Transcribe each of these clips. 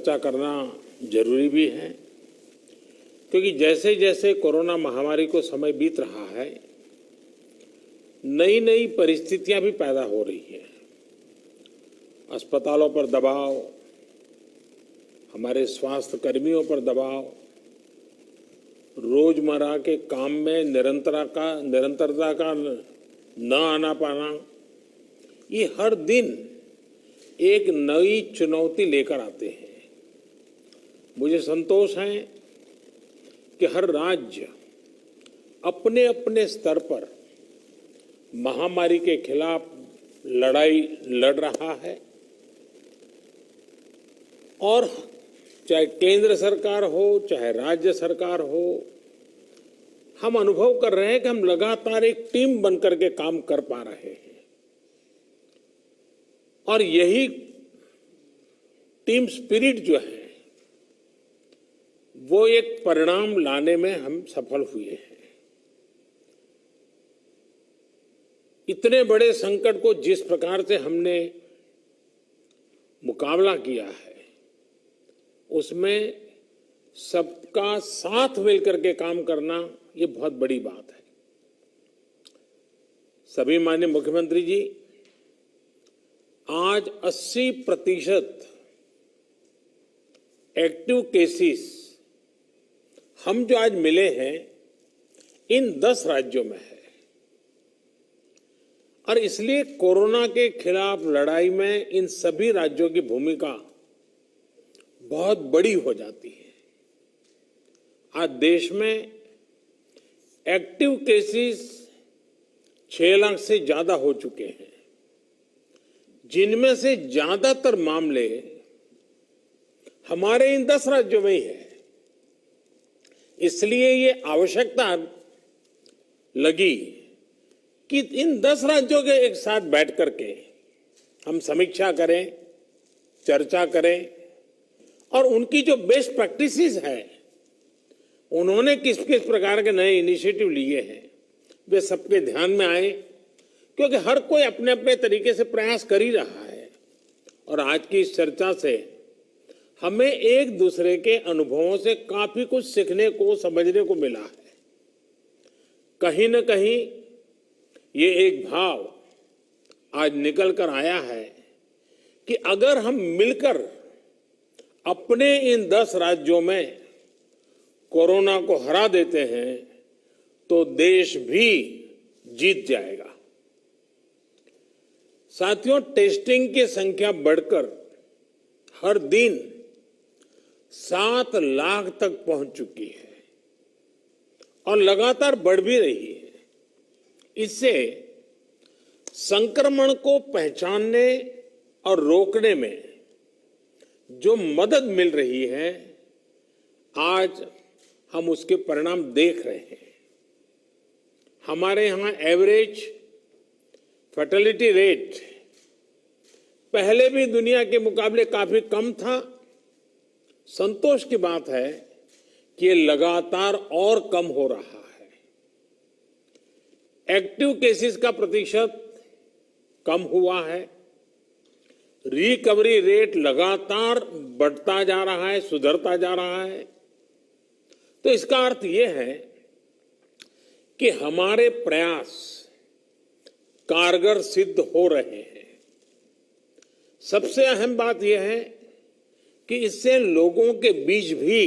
चर्चा करना जरूरी भी है, क्योंकि जैसे जैसे कोरोना महामारी को समय बीत रहा है, नई नई परिस्थितियां भी पैदा हो रही है। अस्पतालों पर दबाव, हमारे स्वास्थ्य कर्मियों पर दबाव, रोजमर्रा के काम में निरंतरता का न आना पाना, ये हर दिन एक नई चुनौती लेकर आते हैं। मुझे संतोष है कि हर राज्य अपने अपने स्तर पर महामारी के खिलाफ लड़ाई लड़ रहा है, और चाहे केंद्र सरकार हो चाहे राज्य सरकार हो, हम अनुभव कर रहे हैं कि हम लगातार एक टीम बनकर के काम कर पा रहे हैं, और यही टीम स्पिरिट जो है वो एक परिणाम लाने में हम सफल हुए हैं। इतने बड़े संकट को जिस प्रकार से हमने मुकाबला किया है, उसमें सबका साथ मिलकर के काम करना ये बहुत बड़ी बात है। सभी माननीय मुख्यमंत्री जी, आज 80% एक्टिव केसेस हम जो आज मिले हैं इन 10 राज्यों में है, और इसलिए कोरोना के खिलाफ लड़ाई में इन सभी राज्यों की भूमिका बहुत बड़ी हो जाती है। आज देश में एक्टिव केसेस 6 लाख से ज्यादा हो चुके हैं, जिनमें से ज्यादातर मामले हमारे इन 10 राज्यों में ही है। इसलिए ये आवश्यकता लगी कि इन 10 राज्यों के एक साथ बैठ करके हम समीक्षा करें, चर्चा करें, और उनकी जो बेस्ट प्रैक्टिसेस है, उन्होंने किस किस प्रकार के नए इनिशिएटिव लिए हैं, वे सबके ध्यान में आए, क्योंकि हर कोई अपने अपने तरीके से प्रयास कर ही रहा है। और आज की इस चर्चा से हमें एक दूसरे के अनुभवों से काफी कुछ सीखने को, समझने को मिला है। कहीं न कहीं ये एक भाव आज निकल कर आया है कि अगर हम मिलकर अपने इन 10 राज्यों में कोरोना को हरा देते हैं तो देश भी जीत जाएगा। साथियों, टेस्टिंग की संख्या बढ़कर हर दिन 7 लाख तक पहुंच चुकी है और लगातार बढ़ भी रही है। इससे संक्रमण को पहचानने और रोकने में जो मदद मिल रही है, आज हम उसके परिणाम देख रहे हैं। हमारे यहां एवरेज फर्टिलिटी रेट पहले भी दुनिया के मुकाबले काफी कम था। संतोष की बात है कि ये लगातार और कम हो रहा है। एक्टिव केसेस का प्रतिशत कम हुआ है। रिकवरी रेट लगातार बढ़ता जा रहा है, सुधरता जा रहा है। तो इसका अर्थ यह है कि हमारे प्रयास कारगर सिद्ध हो रहे हैं। सबसे अहम बात यह है कि इससे लोगों के बीच भी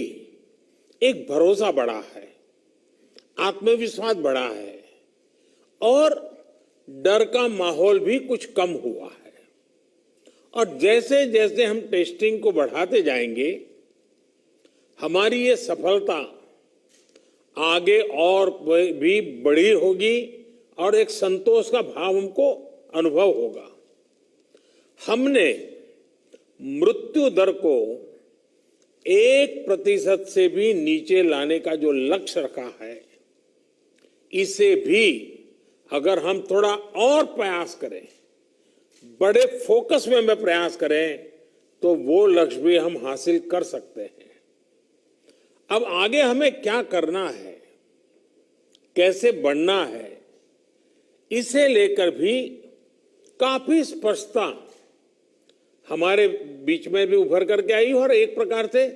एक भरोसा बढ़ा है, आत्मविश्वास बढ़ा है, और डर का माहौल भी कुछ कम हुआ है। और जैसे जैसे हम टेस्टिंग को बढ़ाते जाएंगे, हमारी ये सफलता आगे और भी बड़ी होगी और एक संतोष का भाव हमको अनुभव होगा। हमने मृत्यु दर को 1% से भी नीचे लाने का जो लक्ष्य रखा है, इसे भी अगर हम थोड़ा और प्रयास करें, बड़े फोकस में प्रयास करें, तो वो लक्ष्य भी हम हासिल कर सकते हैं। अब आगे हमें क्या करना है, कैसे बढ़ना है, इसे लेकर भी काफी स्पष्टता हमारे बीच में भी उभर करके आई और एक प्रकार से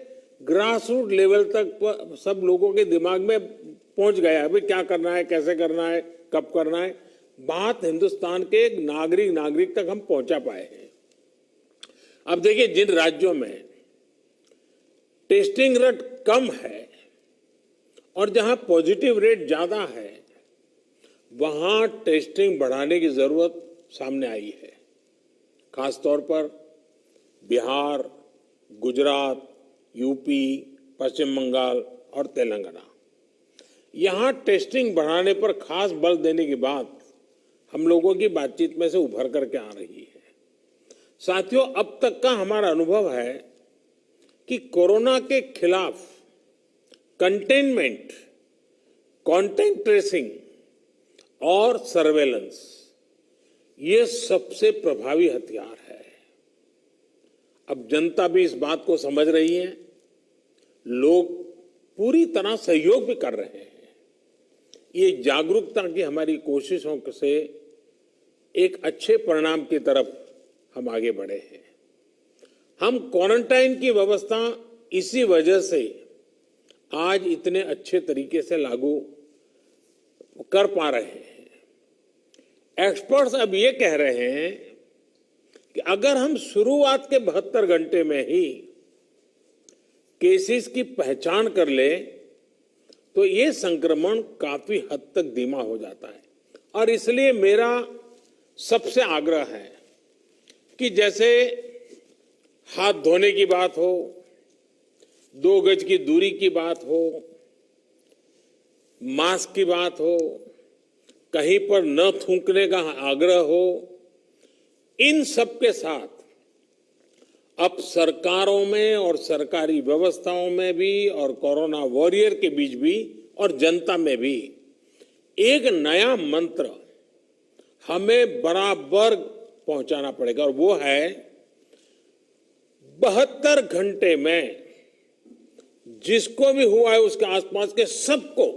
ग्रास रूट लेवल तक सब लोगों के दिमाग में पहुंच गया। अभी क्या करना है, कैसे करना है, कब करना है, बात हिंदुस्तान के एक नागरिक तक हम पहुंचा पाए हैं। अब देखिए, जिन राज्यों में टेस्टिंग रेट कम है और जहां पॉजिटिव रेट ज्यादा है, वहां टेस्टिंग बढ़ाने की जरूरत सामने आई है। खासतौर पर बिहार, गुजरात, यूपी, पश्चिम बंगाल और तेलंगाना, यहां टेस्टिंग बढ़ाने पर खास बल देने की बात हम लोगों की बातचीत में से उभर करके आ रही है। साथियों, अब तक का हमारा अनुभव है कि कोरोना के खिलाफ कंटेनमेंट, कॉन्टैक्ट ट्रेसिंग और सर्वेलेंस, ये सबसे प्रभावी हथियार है। अब जनता भी इस बात को समझ रही है, लोग पूरी तरह सहयोग भी कर रहे हैं। ये जागरूकता की हमारी कोशिशों से एक अच्छे परिणाम की तरफ हम आगे बढ़े हैं। हम क्वारंटाइन की व्यवस्था इसी वजह से आज इतने अच्छे तरीके से लागू कर पा रहे हैं। एक्सपर्ट्स अब ये कह रहे हैं कि अगर हम शुरुआत के 72 घंटे में ही केसेस की पहचान कर ले तो ये संक्रमण काफी हद तक धीमा हो जाता है। और इसलिए मेरा सबसे आग्रह है कि जैसे हाथ धोने की बात हो, 2 गज की दूरी की बात हो, मास्क की बात हो, कहीं पर न थूकने का आग्रह हो, इन सब के साथ अब सरकारों में और सरकारी व्यवस्थाओं में भी और कोरोना वॉरियर के बीच भी और जनता में भी एक नया मंत्र हमें बराबर पहुंचाना पड़ेगा, और वो है 72 घंटे में जिसको भी हुआ है उसके आसपास के सबको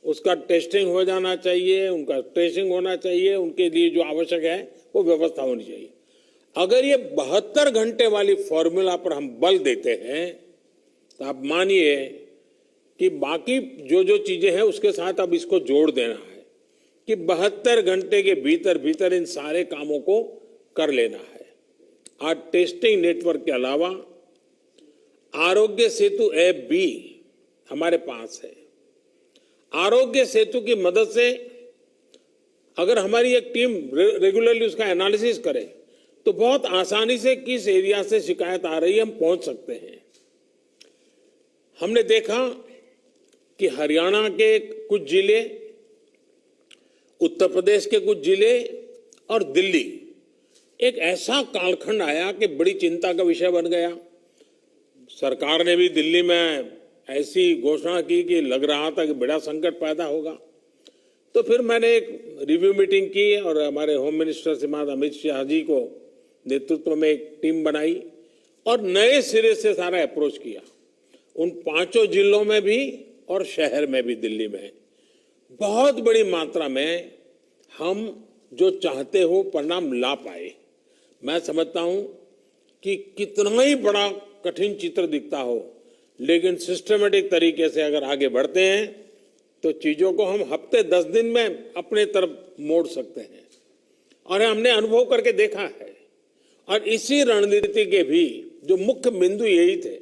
उसका टेस्टिंग हो जाना चाहिए, उनका ट्रेसिंग होना चाहिए, उनके लिए जो आवश्यक है वो व्यवस्था होनी चाहिए। अगर ये 72 घंटे वाली फॉर्मूला पर हम बल देते हैं तो आप मानिए कि बाकी जो जो चीजें हैं उसके साथ अब इसको जोड़ देना है कि 72 घंटे के भीतर भीतर इन सारे कामों को कर लेना है। आज टेस्टिंग नेटवर्क के अलावा आरोग्य सेतु ऐप भी हमारे पास है। आरोग्य सेतु की मदद से अगर हमारी एक टीम रेगुलरली उसका एनालिसिस करे तो बहुत आसानी से किस एरिया से शिकायत आ रही है हम पहुंच सकते हैं। हमने देखा कि हरियाणा के कुछ जिले, उत्तर प्रदेश के कुछ जिले और दिल्ली, एक ऐसा कालखंड आया कि बड़ी चिंता का विषय बन गया। सरकार ने भी दिल्ली में ऐसी घोषणा की कि लग रहा था कि बड़ा संकट पैदा होगा। तो फिर मैंने एक रिव्यू मीटिंग की और हमारे होम मिनिस्टर श्रीमान अमित शाह जी को नेतृत्व में एक टीम बनाई और नए सिरे से सारा अप्रोच किया। उन 5 जिलों में भी और शहर में भी, दिल्ली में बहुत बड़ी मात्रा में हम जो चाहते हो परिणाम ला पाए। मैं समझता हूं कि कितना ही बड़ा कठिन चित्र दिखता हो, लेकिन सिस्टमेटिक तरीके से अगर आगे बढ़ते हैं तो चीजों को हम हफ्ते 10 दिन में अपने तरफ मोड़ सकते हैं। और हमने अनुभव करके देखा है। और इसी रणनीति के भी जो मुख्य बिंदु यही थे,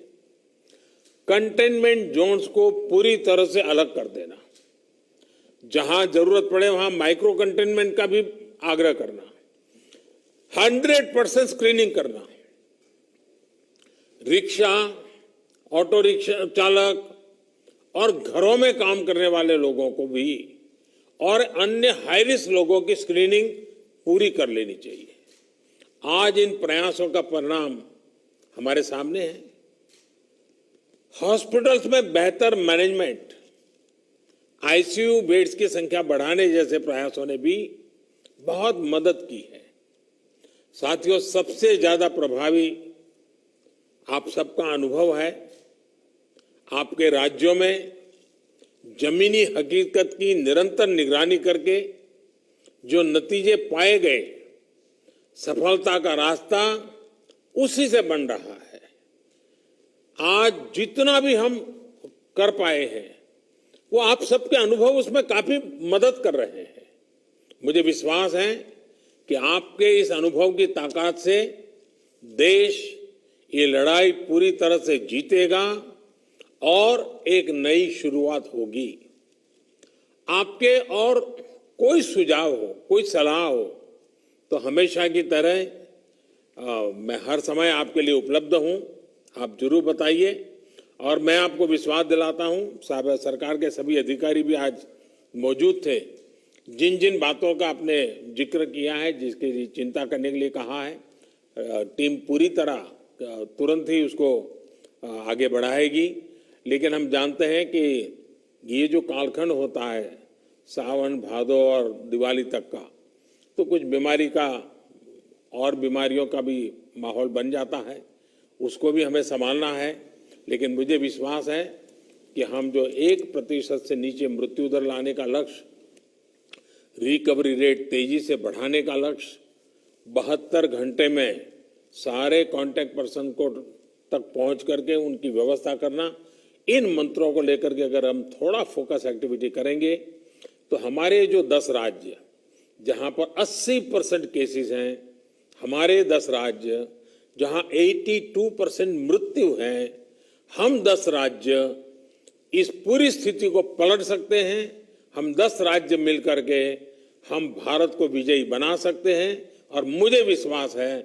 कंटेनमेंट जोन्स को पूरी तरह से अलग कर देना, जहां जरूरत पड़े वहां माइक्रो कंटेनमेंट का भी आग्रह करना, 100% स्क्रीनिंग करना, रिक्शा, ऑटो रिक्शा चालक और घरों में काम करने वाले लोगों को भी और अन्य हाई रिस्क लोगों की स्क्रीनिंग पूरी कर लेनी चाहिए। आज इन प्रयासों का परिणाम हमारे सामने है। हॉस्पिटल्स में बेहतर मैनेजमेंट, आईसीयू बेड्स की संख्या बढ़ाने जैसे प्रयासों ने भी बहुत मदद की है। साथियों, सबसे ज्यादा प्रभावी आप सबका अनुभव है। आपके राज्यों में जमीनी हकीकत की निरंतर निगरानी करके जो नतीजे पाए गए, सफलता का रास्ता उसी से बन रहा है। आज जितना भी हम कर पाए हैं वो आप सबके अनुभव उसमें काफी मदद कर रहे हैं। मुझे विश्वास है कि आपके इस अनुभव की ताकत से देश ये लड़ाई पूरी तरह से जीतेगा और एक नई शुरुआत होगी। आपके और कोई सुझाव हो, कोई सलाह हो तो हमेशा की तरह मैं हर समय आपके लिए उपलब्ध हूं। आप जरूर बताइए और मैं आपको विश्वास दिलाता हूं, सरकार के सभी अधिकारी भी आज मौजूद थे। जिन जिन बातों का आपने जिक्र किया है, जिसकी चिंता करने के लिए कहा है, टीम पूरी तरह तुरंत ही उसको आगे बढ़ाएगी। लेकिन हम जानते हैं कि ये जो कालखंड होता है सावन भादो और दिवाली तक का, तो कुछ बीमारी का और बीमारियों का भी माहौल बन जाता है, उसको भी हमें संभालना है। लेकिन मुझे विश्वास है कि हम जो 1% से नीचे मृत्यु दर लाने का लक्ष्य, रिकवरी रेट तेजी से बढ़ाने का लक्ष्य, 72 घंटे में सारे कांटेक्ट पर्सन को तक पहुंच करके उनकी व्यवस्था करना, इन मंत्रों को लेकर के अगर हम थोड़ा फोकस एक्टिविटी करेंगे तो हमारे जो 10 राज्य जहां पर 80% केसेस हैं, हमारे 10 राज्य जहां 82% मृत्यु है, हम 10 राज्य इस पूरी स्थिति को पलट सकते हैं। हम 10 राज्य मिलकर के हम भारत को विजयी बना सकते हैं और मुझे विश्वास है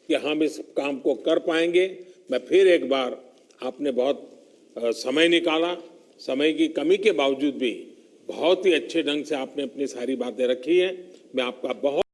कि हम इस काम को कर पाएंगे। मैं फिर एक बार, आपने बहुत समय निकाला, समय की कमी के बावजूद भी बहुत ही अच्छे ढंग से आपने अपनी सारी बातें रखी हैं। मैं आपका बहुत